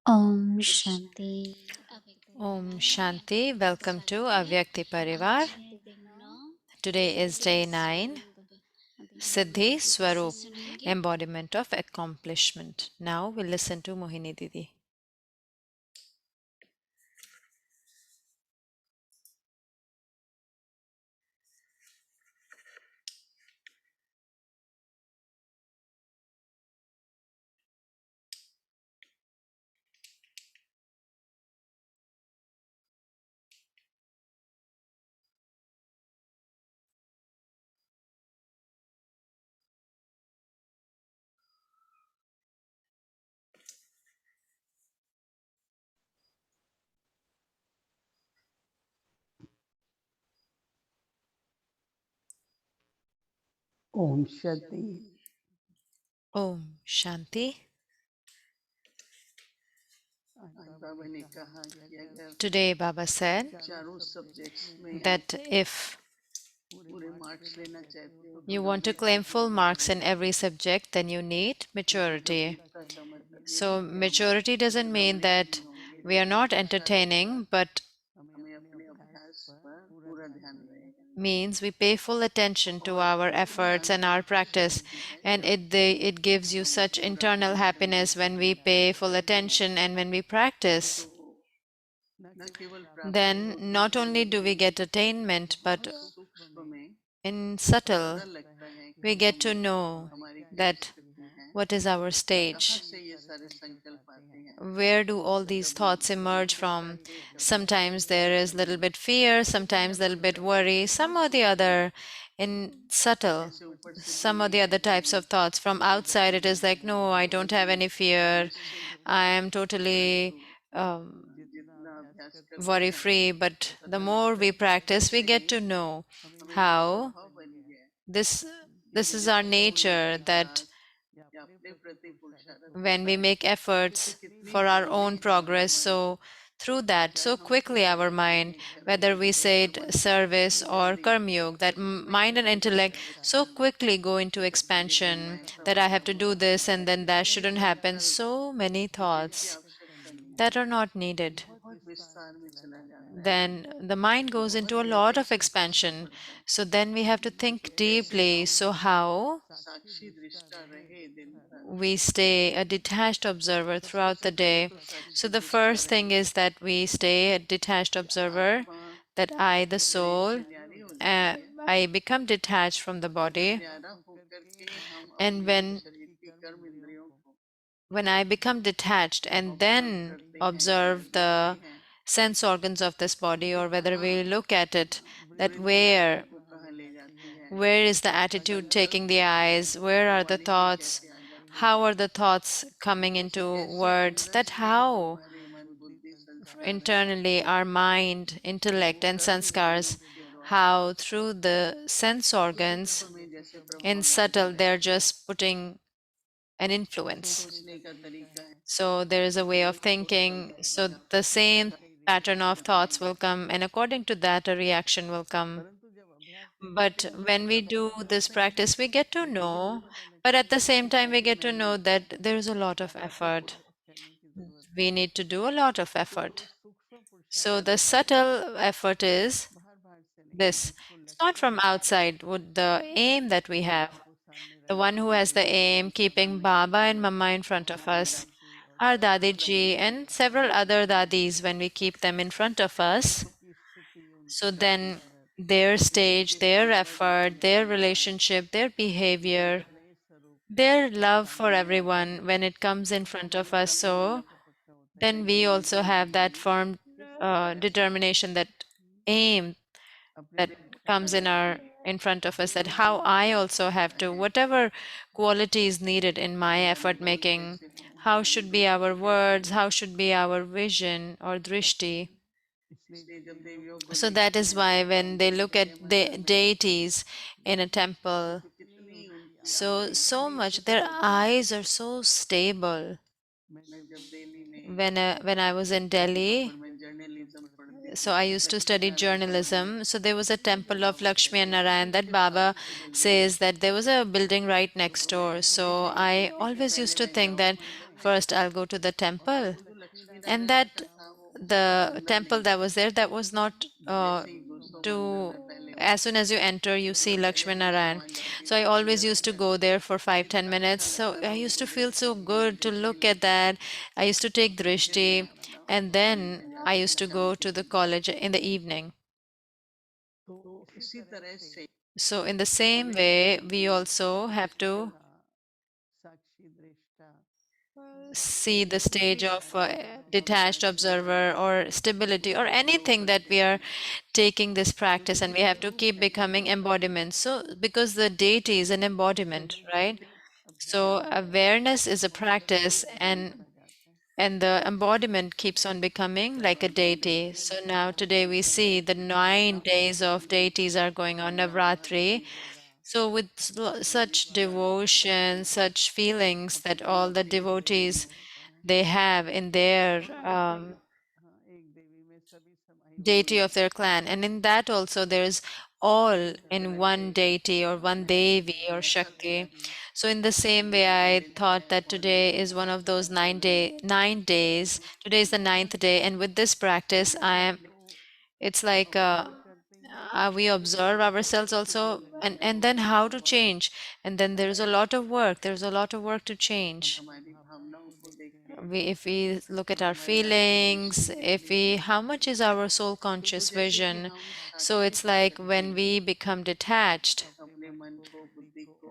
Om Shanti. Om Shanti. Welcome to Avyakti Parivar. Today is day 9, Siddhi Swarup, embodiment of accomplishment. Now we'll listen to Mohini Didi. Om Shanti. Om Shanti. Today Baba said that if you want to claim full marks in every subject, then you need maturity. So maturity doesn't mean that we are not entertaining, but means we pay full attention to our efforts and our practice, and it gives you such internal happiness when we pay full attention and when we practice. Then not only do we get attainment, but in subtle we get to know that what is our stage. Where do all these thoughts emerge from? Sometimes there is a little bit fear, sometimes a little bit worry, some or the other in subtle, some or the other types of thoughts. From outside, it is like, no, I don't have any fear. I am totally worry free. But the more we practice, we get to know how this this is our nature, that when we make efforts for our own progress, so through that, so quickly our mind, whether we say it service or karma yoga, that mind and intellect so quickly go into expansion, that I have to do this and then that shouldn't happen. So many thoughts that are not needed. Then the mind goes into a lot of expansion. So then we have to think deeply. So how we stay a detached observer throughout the day. So the first thing is that we stay a detached observer, that I, the soul, I become detached from the body. And when I become detached and then observe the sense organs of this body, or whether we look at it, that where is the attitude taking the eyes? Where are the thoughts? How are the thoughts coming into words? That how internally our mind, intellect, and sanskars, how through the sense organs in subtle, they're just putting an influence. So there is a way of thinking. So the same pattern of thoughts will come, and according to that, a reaction will come. But when we do this practice, we get to know, but at the same time, we get to know that there's a lot of effort. We need to do a lot of effort. So the subtle effort is this. It's not from outside, with the aim that we have. The one who has the aim, keeping Baba and Mama in front of us, our Dadiji and several other Dadis, when we keep them in front of us, so then their stage, their effort, their relationship, their behavior, their love for everyone when it comes in front of us. So then we also have that firm determination, that aim that comes in front of us, that how I also have to, whatever quality is needed in my effort making, how should be our words, how should be our vision or drishti. So that is why when they look at the deities in a temple, so much, their eyes are so stable. When I was in Delhi, so I used to study journalism. So there was a temple of Lakshmi and Narayan that Baba says that there was a building right next door. So I always used to think that first I'll go to the temple And that the temple that was there, that was not to, as soon as you enter you see Lakshmi Narayan. So I always used to go there for 5-10 minutes. So I used to feel so good to look at that. I used to take drishti, and then I used to go to the college in the evening. So in the same way we also have to see the stage of detached observer or stability or anything that we are taking this practice, and we have to keep becoming embodiment. So because the deity is an embodiment, right? So awareness is a practice, and the embodiment keeps on becoming like a deity. So now today we see the 9 days of deities are going on Navratri. So with such devotion, such feelings that all the devotees they have in their deity of their clan, and in that also there's all in one deity or one devi or shakti. So in the same way I thought that today is one of those 9 days. Today is the ninth day, and with this practice I am, it's like we observe ourselves also, and then how to change. And then there's a lot of work, there's a lot of work to change. If we look at our feelings, if we, how much is our soul conscious vision? So it's like when we become detached,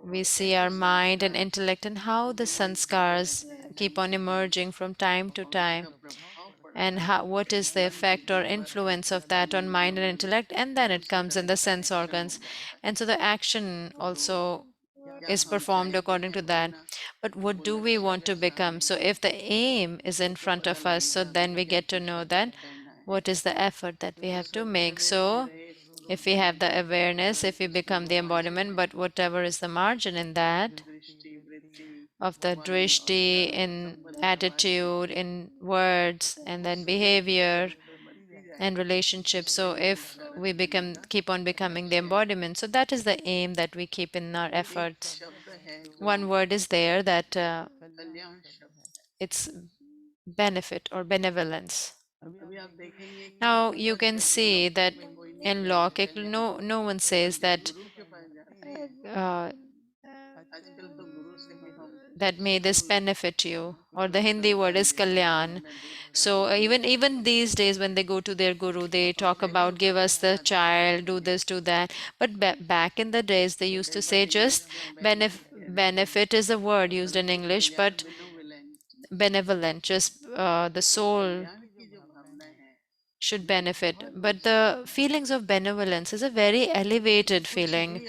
we see our mind and intellect and how the sanskars keep on emerging from time to time, and how, what is the effect or influence of that on mind and intellect, and then it comes in the sense organs. And so the action also is performed according to that. But what do we want to become? So if the aim is in front of us, so then we get to know that what is the effort that we have to make. So if we have the awareness, if we become the embodiment, but whatever is the margin in that, of the drishti in attitude, in words, and then behavior and relationship. So if we become, keep on becoming the embodiment, so that is the aim that we keep in our efforts. One word is there that it's benefit or benevolence. Now you can see that in law, no one says that uh, that may this benefit you, or the Hindi word is kalyan. So even these days when they go to their guru, they talk about give us the child, do this, do that. But back in the days, they used to say just benefit is a word used in English, but benevolent, just the soul should benefit. But the feelings of benevolence is a very elevated feeling.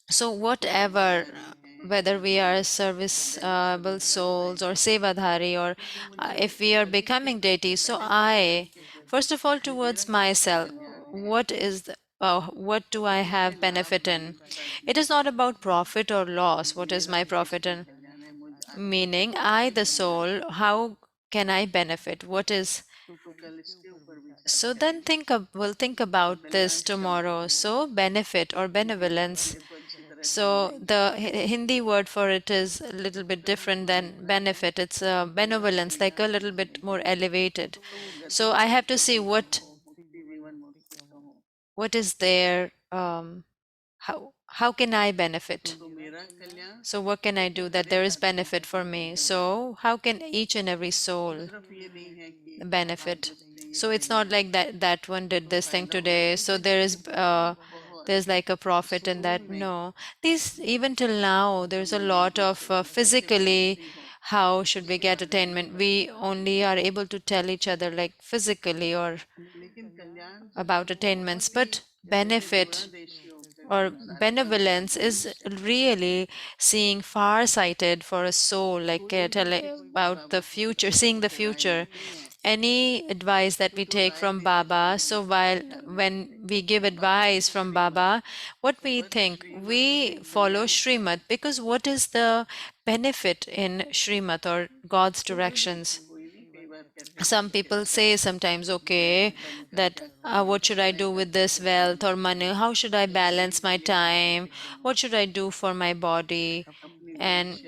So whatever, whether we are serviceable souls or sevadhari, or if we are becoming deities, so I, first of all, towards myself, what is what do I have benefit in? It is not about profit or loss. What is my profit in? Meaning, I, the soul, how can I benefit? What is, so then we'll think about this tomorrow. So benefit or benevolence. So the Hindi word for it is a little bit different than benefit. It's benevolence, like a little bit more elevated. So I have to see what is there. How can I benefit? So what can I do that there is benefit for me? So how can each and every soul benefit? So it's not like that one did this thing today, so there's like a profit in that. No, these, even till now there's a lot of physically, how should we get attainment? We only are able to tell each other like physically or about attainments, but benefit or benevolence is really seeing far-sighted for a soul, like telling about the future, seeing the future. Any advice that we take from Baba, so while when we give advice from Baba, what we think, we follow Srimad, because what is the benefit in Srimad or God's directions? Some people say sometimes, okay, that what should I do with this wealth or money? How should I balance my time? What should I do for my body and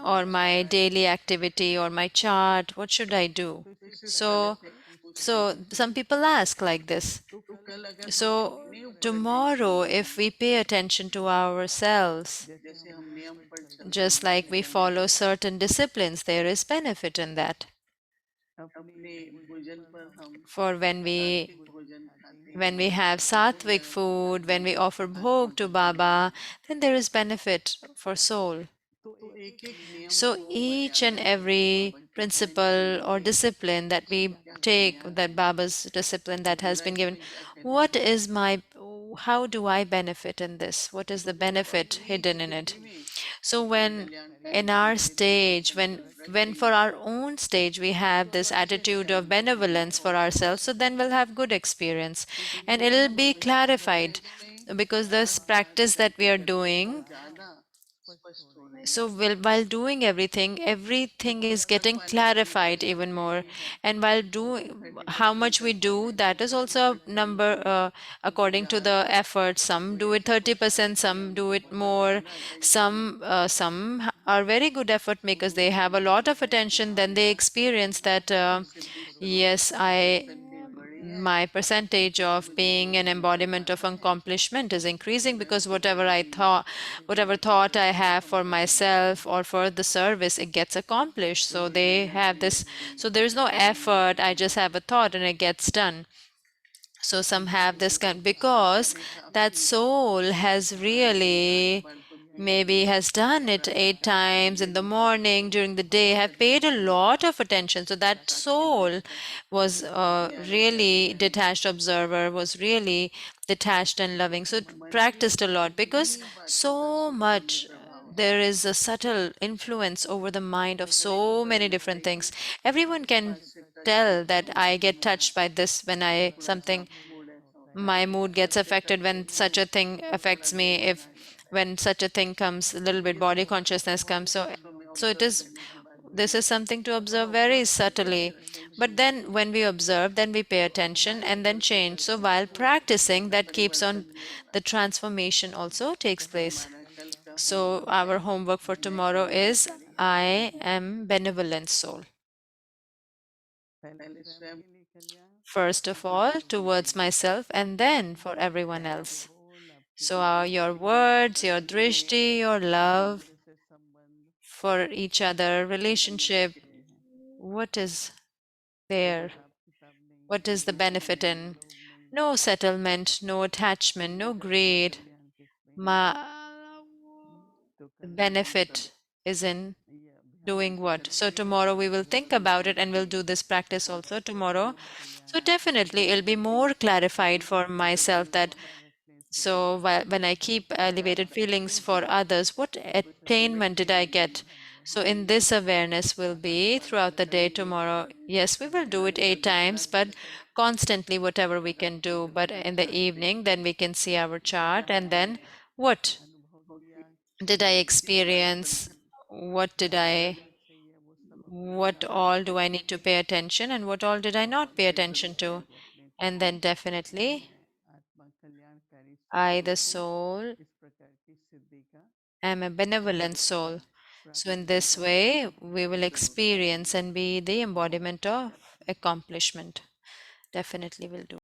or my daily activity or my chart? What should I do? So, so some people ask like this. So tomorrow, if we pay attention to ourselves, just like we follow certain disciplines, there is benefit in that. For when we have sattvic food, when we offer bhog to Baba, then there is benefit for soul. So each and every principle or discipline that we take, that Baba's discipline that has been given, what is my, how do I benefit in this? What is the benefit hidden in it? So when in our stage, when for our own stage we have this attitude of benevolence for ourselves, so then we'll have good experience and it'll be clarified because this practice that we are doing, so while doing everything, everything is getting clarified even more. And while doing how much we do, that is also a number according to the effort. Some do it 30%, some do it more. Some are very good effort makers. They have a lot of attention. Then they experience that yes, my percentage of being an embodiment of accomplishment is increasing because whatever thought I have for myself or for the service, it gets accomplished. So they have this, so there's no effort, I just have a thought and it gets done. So some have this kind because that soul has really maybe has done it 8 times in the morning during the day, have paid a lot of attention. So that soul was really detached observer, was really detached and loving. So it practiced a lot because so much there is a subtle influence over the mind of so many different things. Everyone can tell that I get touched by this when I something, my mood gets affected when such a thing affects me, if when such a thing comes, a little bit body consciousness comes. So it is, this is something to observe very subtly. But then when we observe, then we pay attention and then change. So while practicing, that keeps on, the transformation also takes place. So our homework for tomorrow is I am benevolent soul. First of all, towards myself and then for everyone else. So your words, your drishti, your love for each other, relationship, what is there? What is the benefit in? No settlement, no attachment, no greed. Ma benefit is in doing what? So tomorrow we will think about it and we'll do this practice also tomorrow. So definitely it'll be more clarified for myself that so when I keep elevated feelings for others, what attainment did I get? So in this awareness will be throughout the day tomorrow. Yes, we will do it 8 times, but constantly whatever we can do. But in the evening, then we can see our chart and then what did I experience? What did I, what all do I need to pay attention and what all did I not pay attention to? And then definitely I, the soul, am a benevolent soul. So in this way, we will experience and be the embodiment of accomplishment. Definitely will do.